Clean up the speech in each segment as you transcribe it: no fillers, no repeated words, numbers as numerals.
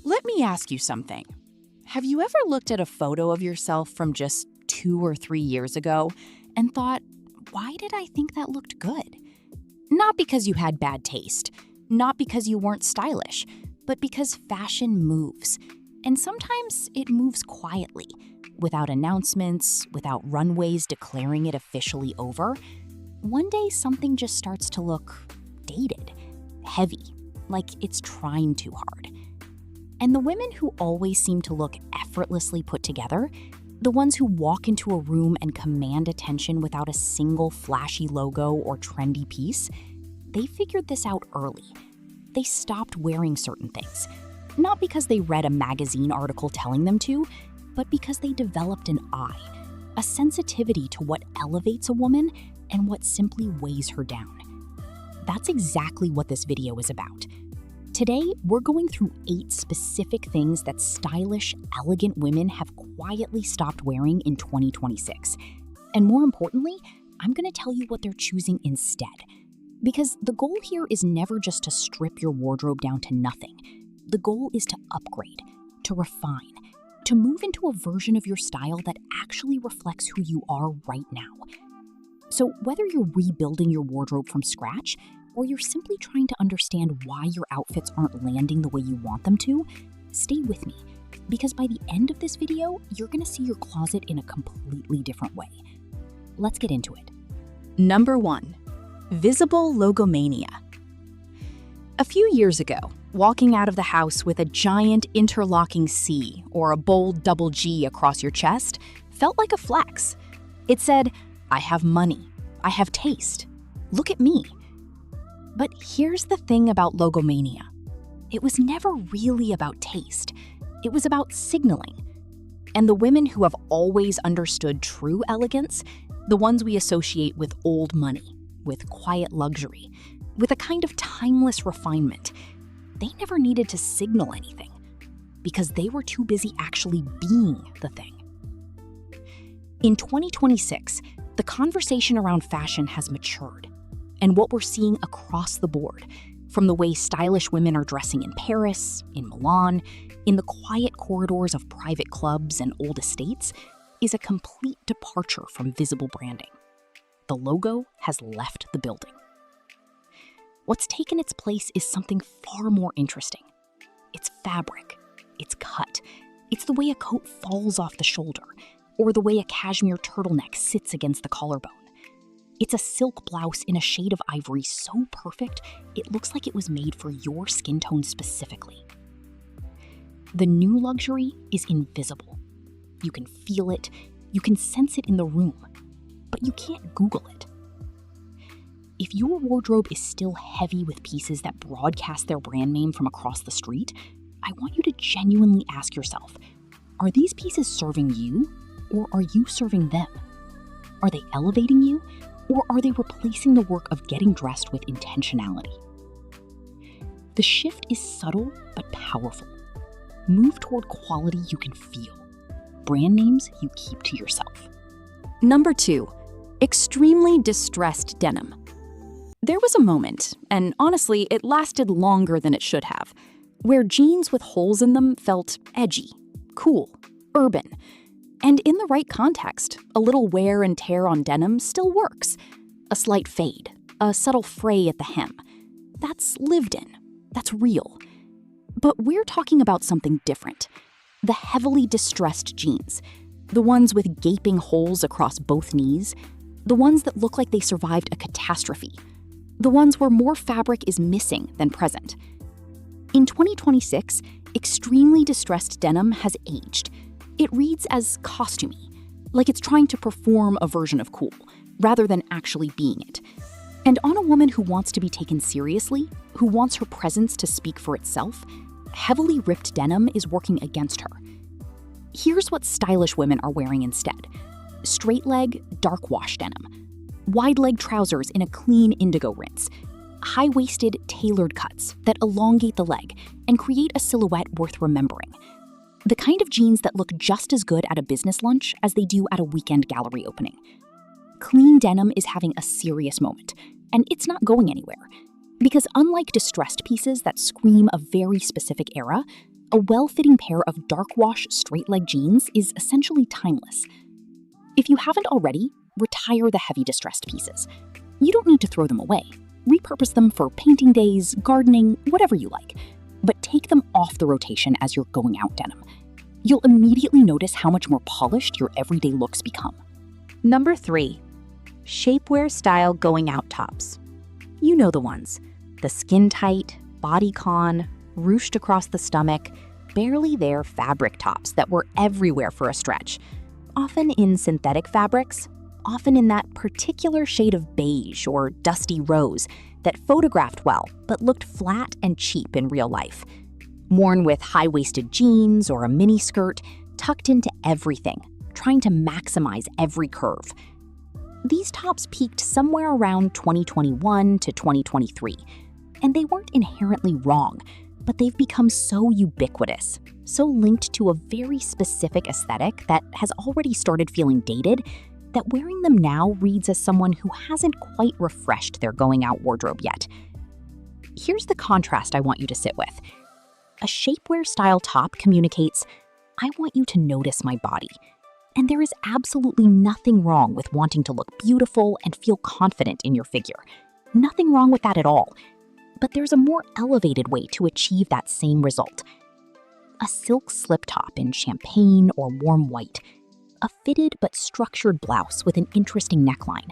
Let me ask you something. Have you ever looked at a photo of yourself from just 2 or 3 years ago and thought, why did I think that looked good? Not because you had bad taste, not because you weren't stylish, but because fashion moves. And sometimes it moves quietly, without announcements, without runways declaring it officially over. One day something just starts to look dated, heavy, like it's trying too hard. And the women who always seem to look effortlessly put together, the ones who walk into a room and command attention without a single flashy logo or trendy piece, they figured this out early. They stopped wearing certain things, not because they read a magazine article telling them to, but because they developed an eye, a sensitivity to what elevates a woman and what simply weighs her down. That's exactly what this video is about. Today, we're going through 8 specific things that stylish, elegant women have quietly stopped wearing in 2026. And more importantly, I'm going to tell you what they're choosing instead. Because the goal here is never just to strip your wardrobe down to nothing. The goal is to upgrade, to refine, to move into a version of your style that actually reflects who you are right now. So whether you're rebuilding your wardrobe from scratch, or you're simply trying to understand why your outfits aren't landing the way you want them to, stay with me, because by the end of this video, you're gonna see your closet in a completely different way. Let's get into it. Number 1, visible logomania. A few years ago, walking out of the house with a giant interlocking C or a bold double G across your chest felt like a flex. It said, I have money, I have taste, look at me. But here's the thing about logomania. It was never really about taste. It was about signaling. And the women who have always understood true elegance, the ones we associate with old money, with quiet luxury, with a kind of timeless refinement, they never needed to signal anything because they were too busy actually being the thing. In 2026, the conversation around fashion has matured. And what we're seeing across the board, from the way stylish women are dressing in Paris, in Milan, in the quiet corridors of private clubs and old estates, is a complete departure from visible branding. The logo has left the building. What's taken its place is something far more interesting. It's fabric, it's cut, it's the way a coat falls off the shoulder, or the way a cashmere turtleneck sits against the collarbone. It's a silk blouse in a shade of ivory so perfect, it looks like it was made for your skin tone specifically. The new luxury is invisible. You can feel it, you can sense it in the room, but you can't Google it. If your wardrobe is still heavy with pieces that broadcast their brand name from across the street, I want you to genuinely ask yourself, are these pieces serving you, or are you serving them? Are they elevating you? Or are they replacing the work of getting dressed with intentionality? The shift is subtle but powerful. Move toward quality you can feel. Brand names you keep to yourself. Number 2, extremely distressed denim. There was a moment, and honestly, it lasted longer than it should have, where jeans with holes in them felt edgy, cool, urban. And in the right context, a little wear and tear on denim still works. A slight fade, a subtle fray at the hem. That's lived in. That's real. But we're talking about something different. The heavily distressed jeans. The ones with gaping holes across both knees. The ones that look like they survived a catastrophe. The ones where more fabric is missing than present. In 2026, extremely distressed denim has aged. It reads as costumey, like it's trying to perform a version of cool, rather than actually being it. And on a woman who wants to be taken seriously, who wants her presence to speak for itself, heavily ripped denim is working against her. Here's what stylish women are wearing instead. Straight leg, dark wash denim. Wide leg trousers in a clean indigo rinse. High-waisted, tailored cuts that elongate the leg and create a silhouette worth remembering. The kind of jeans that look just as good at a business lunch as they do at a weekend gallery opening. Clean denim is having a serious moment, and it's not going anywhere. Because unlike distressed pieces that scream a very specific era, A well-fitting pair of dark wash straight-leg jeans is essentially timeless. If you haven't already, retire the heavy distressed pieces. You don't need to throw them away. Repurpose them for painting days, gardening, whatever you like. But take them off the rotation as you're going out denim. You'll immediately notice how much more polished your everyday looks become. Number 3. Shapewear style going out tops. You know the ones. The skin-tight, bodycon, ruched across the stomach, barely there fabric tops that were everywhere for a stretch. Often in synthetic fabrics, often in that particular shade of beige or dusty rose that photographed well but looked flat and cheap in real life. Worn with high-waisted jeans or a mini skirt, tucked into everything, trying to maximize every curve. These tops peaked somewhere around 2021 to 2023, and they weren't inherently wrong, but they've become so ubiquitous, so linked to a very specific aesthetic that has already started feeling dated, that wearing them now reads as someone who hasn't quite refreshed their going-out wardrobe yet. Here's the contrast I want you to sit with. A shapewear-style top communicates, I want you to notice my body. And there is absolutely nothing wrong with wanting to look beautiful and feel confident in your figure. Nothing wrong with that at all. But there's a more elevated way to achieve that same result. A silk slip top in champagne or warm white. A fitted but structured blouse with an interesting neckline.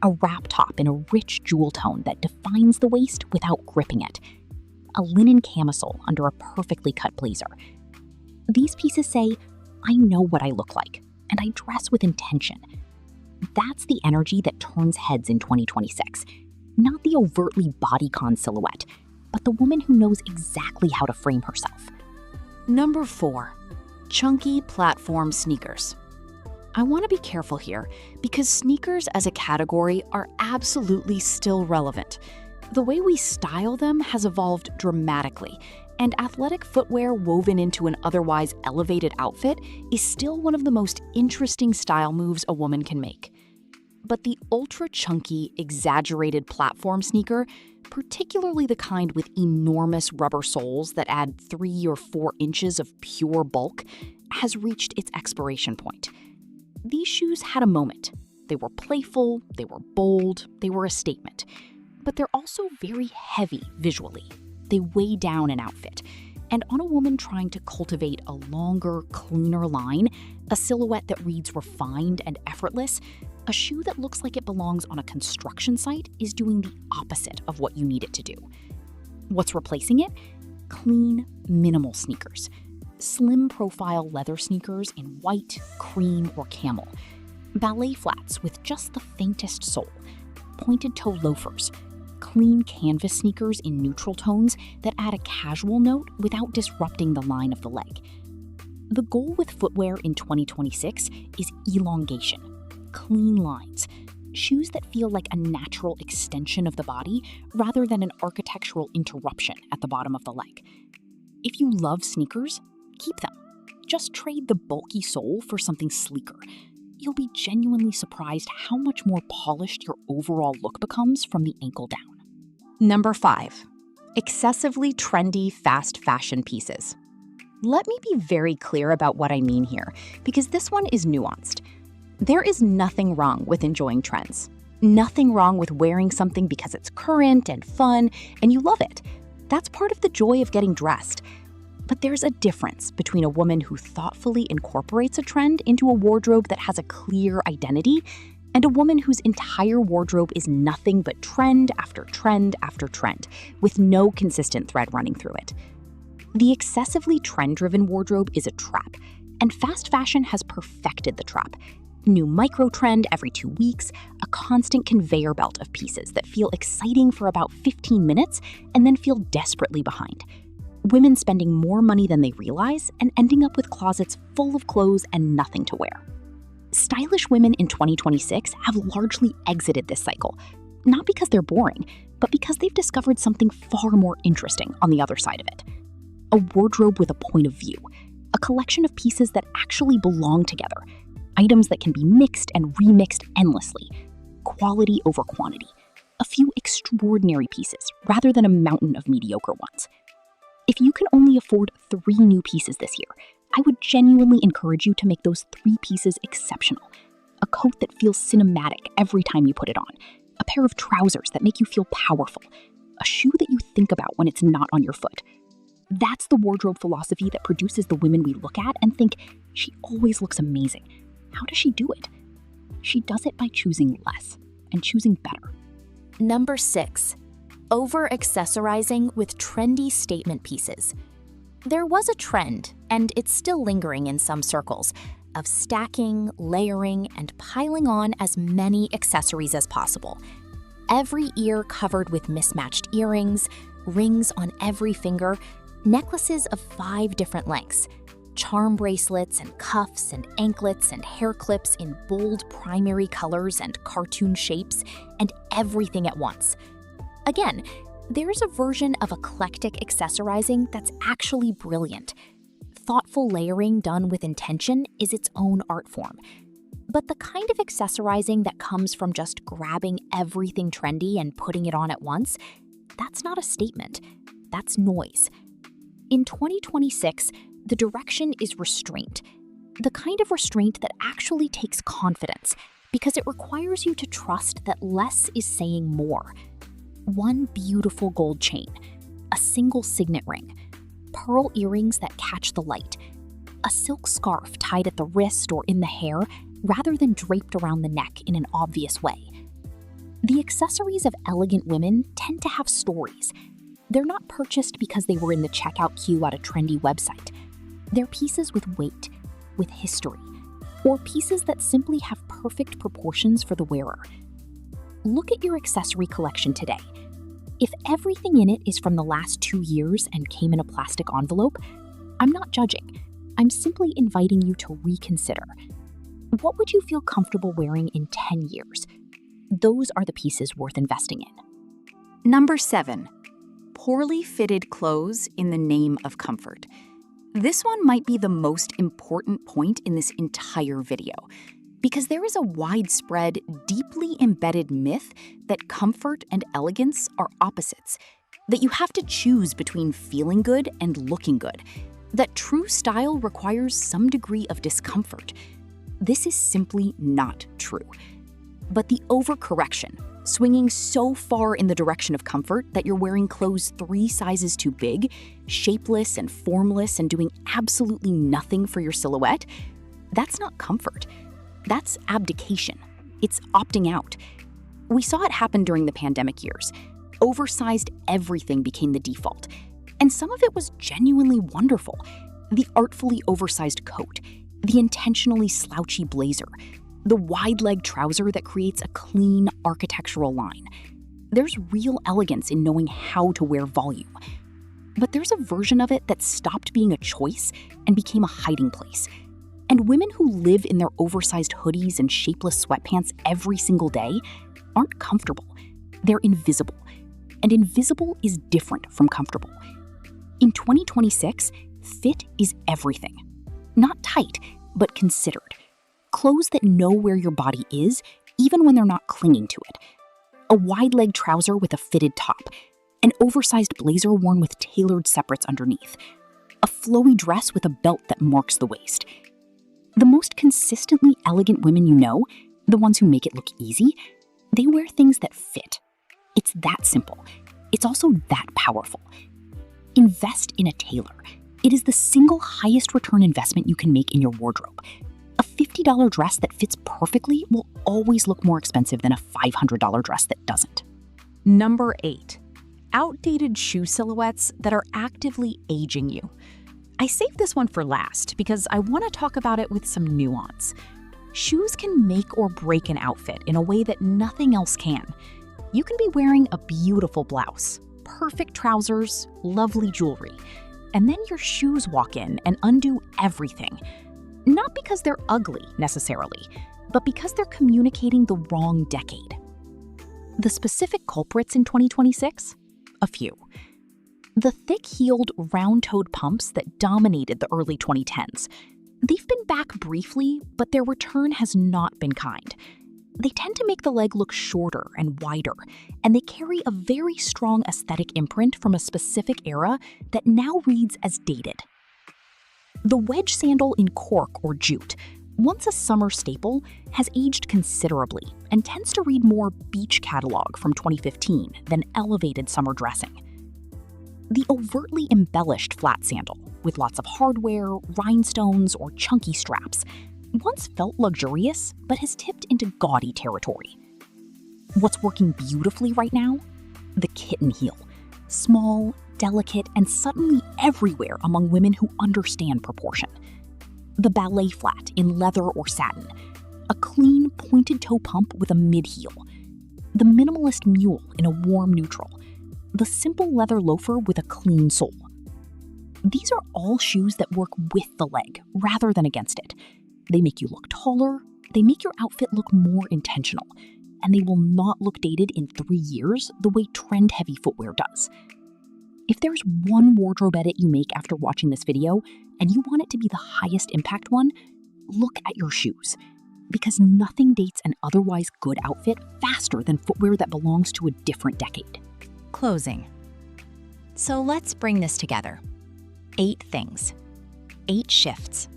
A wrap top in a rich jewel tone that defines the waist without gripping it. A linen camisole under a perfectly cut blazer. These pieces say, I know what I look like, and I dress with intention. That's the energy that turns heads in 2026. Not the overtly bodycon silhouette, but the woman who knows exactly how to frame herself. Number 4. Chunky platform sneakers. I want to be careful here because sneakers as a category are absolutely still relevant. The way we style them has evolved dramatically, and athletic footwear woven into an otherwise elevated outfit is still one of the most interesting style moves a woman can make. But the ultra-chunky, exaggerated platform sneaker, particularly the kind with enormous rubber soles that add 3 or 4 inches of pure bulk, has reached its expiration point. These shoes had a moment. They were playful, they were bold, they were a statement. But they're also very heavy visually. They weigh down an outfit. And on a woman trying to cultivate a longer, cleaner line, a silhouette that reads refined and effortless, a shoe that looks like it belongs on a construction site is doing the opposite of what you need it to do. What's replacing it? Clean, minimal sneakers. Slim profile leather sneakers in white, cream, or camel. Ballet flats with just the faintest sole. Pointed toe loafers. Clean canvas sneakers in neutral tones that add a casual note without disrupting the line of the leg. The goal with footwear in 2026 is elongation, clean lines, shoes that feel like a natural extension of the body rather than an architectural interruption at the bottom of the leg. If you love sneakers, keep them. Just trade the bulky sole for something sleeker. You'll be genuinely surprised how much more polished your overall look becomes from the ankle down. Number 5. Excessively trendy fast fashion pieces. Let me be very clear about what I mean here, because this one is nuanced. There is nothing wrong with enjoying trends. Nothing wrong with wearing something because it's current and fun and you love it. That's part of the joy of getting dressed. But there's a difference between a woman who thoughtfully incorporates a trend into a wardrobe that has a clear identity and a woman whose entire wardrobe is nothing but trend after trend after trend, with no consistent thread running through it. The excessively trend-driven wardrobe is a trap, and fast fashion has perfected the trap. New micro-trend every 2 weeks, a constant conveyor belt of pieces that feel exciting for about 15 minutes and then feel desperately behind. Women spending more money than they realize and ending up with closets full of clothes and nothing to wear. Stylish women in 2026 have largely exited this cycle, not because they're boring, but because they've discovered something far more interesting on the other side of it. A wardrobe with a point of view, a collection of pieces that actually belong together, items that can be mixed and remixed endlessly, quality over quantity, a few extraordinary pieces rather than a mountain of mediocre ones. If you can only afford 3 new pieces this year, I would genuinely encourage you to make those 3 pieces exceptional. A coat that feels cinematic every time you put it on, a pair of trousers that make you feel powerful, a shoe that you think about when it's not on your foot. That's the wardrobe philosophy that produces the women we look at and think, she always looks amazing. How does she do it? She does it by choosing less and choosing better. Number 6. Over-accessorizing with trendy statement pieces. There was a trend, and it's still lingering in some circles, of stacking, layering, and piling on as many accessories as possible. Every ear covered with mismatched earrings, rings on every finger, necklaces of 5 different lengths, charm bracelets and cuffs and anklets and hair clips in bold primary colors and cartoon shapes, and everything at once. Again, there's a version of eclectic accessorizing that's actually brilliant. Thoughtful layering done with intention is its own art form. But the kind of accessorizing that comes from just grabbing everything trendy and putting it on at once, that's not a statement. That's noise. In 2026, the direction is restraint. The kind of restraint that actually takes confidence, because it requires you to trust that less is saying more. One beautiful gold chain, a single signet ring, pearl earrings that catch the light, a silk scarf tied at the wrist or in the hair rather than draped around the neck in an obvious way. The accessories of elegant women tend to have stories. They're not purchased because they were in the checkout queue at a trendy website. They're pieces with weight, with history, or pieces that simply have perfect proportions for the wearer. Look at your accessory collection today. If everything in it is from the last 2 years and came in a plastic envelope, I'm not judging. I'm simply inviting you to reconsider. What would you feel comfortable wearing in 10 years? Those are the pieces worth investing in. Number 7. Poorly fitted clothes in the name of comfort. This one might be the most important point in this entire video, because there is a widespread, deeply embedded myth that comfort and elegance are opposites, that you have to choose between feeling good and looking good, that true style requires some degree of discomfort. This is simply not true. But the overcorrection, swinging so far in the direction of comfort that you're wearing clothes 3 sizes too big, shapeless and formless, and doing absolutely nothing for your silhouette, that's not comfort. That's abdication. It's opting out. We saw it happen during the pandemic years. Oversized everything became the default. And some of it was genuinely wonderful. The artfully oversized coat, the intentionally slouchy blazer, the wide-leg trouser that creates a clean architectural line. There's real elegance in knowing how to wear volume. But there's a version of it that stopped being a choice and became a hiding place. And women who live in their oversized hoodies and shapeless sweatpants every single day aren't comfortable. They're invisible. And invisible is different from comfortable. In 2026, fit is everything. Not tight, but considered. Clothes that know where your body is, even when they're not clinging to it. A wide-leg trouser with a fitted top. An oversized blazer worn with tailored separates underneath. A flowy dress with a belt that marks the waist. The most consistently elegant women you know, the ones who make it look easy, they wear things that fit. It's that simple. It's also that powerful. Invest in a tailor. It is the single highest return investment you can make in your wardrobe. A $50 dress that fits perfectly will always look more expensive than a $500 dress that doesn't. Number 8. Outdated shoe silhouettes that are actively aging you. I saved this one for last because I want to talk about it with some nuance. Shoes can make or break an outfit in a way that nothing else can. You can be wearing a beautiful blouse, perfect trousers, lovely jewelry, and then your shoes walk in and undo everything. Not because they're ugly, necessarily, but because they're communicating the wrong decade. The specific culprits in 2026? A few. The thick-heeled, round-toed pumps that dominated the early 2010s. They've been back briefly, but their return has not been kind. They tend to make the leg look shorter and wider, and they carry a very strong aesthetic imprint from a specific era that now reads as dated. The wedge sandal in cork or jute, once a summer staple, has aged considerably and tends to read more beach catalog from 2015 than elevated summer dressing. The overtly embellished flat sandal, with lots of hardware, rhinestones, or chunky straps, once felt luxurious but has tipped into gaudy territory. What's working beautifully right now? The kitten heel. Small, delicate, and suddenly everywhere among women who understand proportion. The ballet flat in leather or satin. A clean, pointed toe pump with a mid-heel. The minimalist mule in a warm neutral. The simple leather loafer with a clean sole. These are all shoes that work with the leg rather than against it. They make you look taller, they make your outfit look more intentional, and they will not look dated in 3 years the way trend-heavy footwear does. If there's one wardrobe edit you make after watching this video, and you want it to be the highest impact one, look at your shoes. Because nothing dates an otherwise good outfit faster than footwear that belongs to a different decade. Closing. So let's bring this together. 8 things. 8 shifts.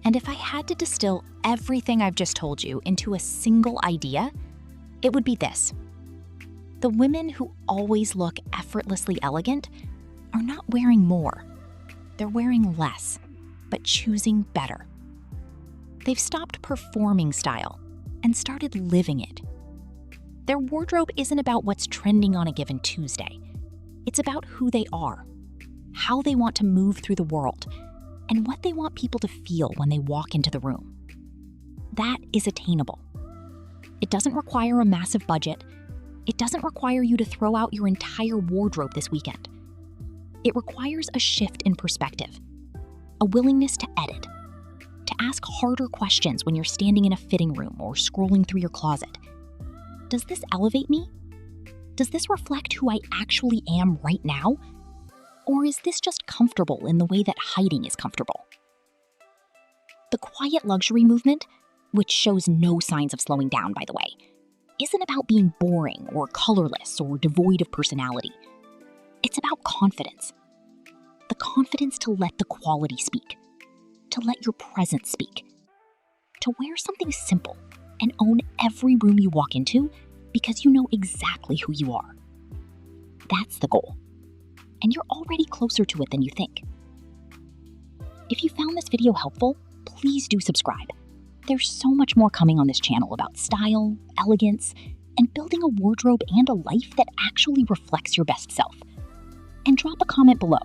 And if I had to distill everything I've just told you into a single idea, it would be this. The women who always look effortlessly elegant are not wearing more. They're wearing less, but choosing better. They've stopped performing style and started living it. Their wardrobe isn't about what's trending on a given Tuesday. It's about who they are, how they want to move through the world, and what they want people to feel when they walk into the room. That is attainable. It doesn't require a massive budget. It doesn't require you to throw out your entire wardrobe this weekend. It requires a shift in perspective, a willingness to edit, to ask harder questions when you're standing in a fitting room or scrolling through your closet. Does this elevate me? Does this reflect who I actually am right now? Or is this just comfortable in the way that hiding is comfortable? The quiet luxury movement, which shows no signs of slowing down, by the way, isn't about being boring or colorless or devoid of personality. It's about confidence. The confidence to let the quality speak, to let your presence speak, to wear something simple and own every room you walk into because you know exactly who you are. That's the goal. And you're already closer to it than you think. If you found this video helpful, please do subscribe. There's so much more coming on this channel about style, elegance, and building a wardrobe and a life that actually reflects your best self. And drop a comment below.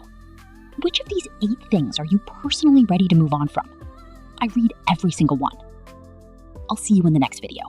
Which of these 8 things are you personally ready to move on from? I read every single one. I'll see you in the next video.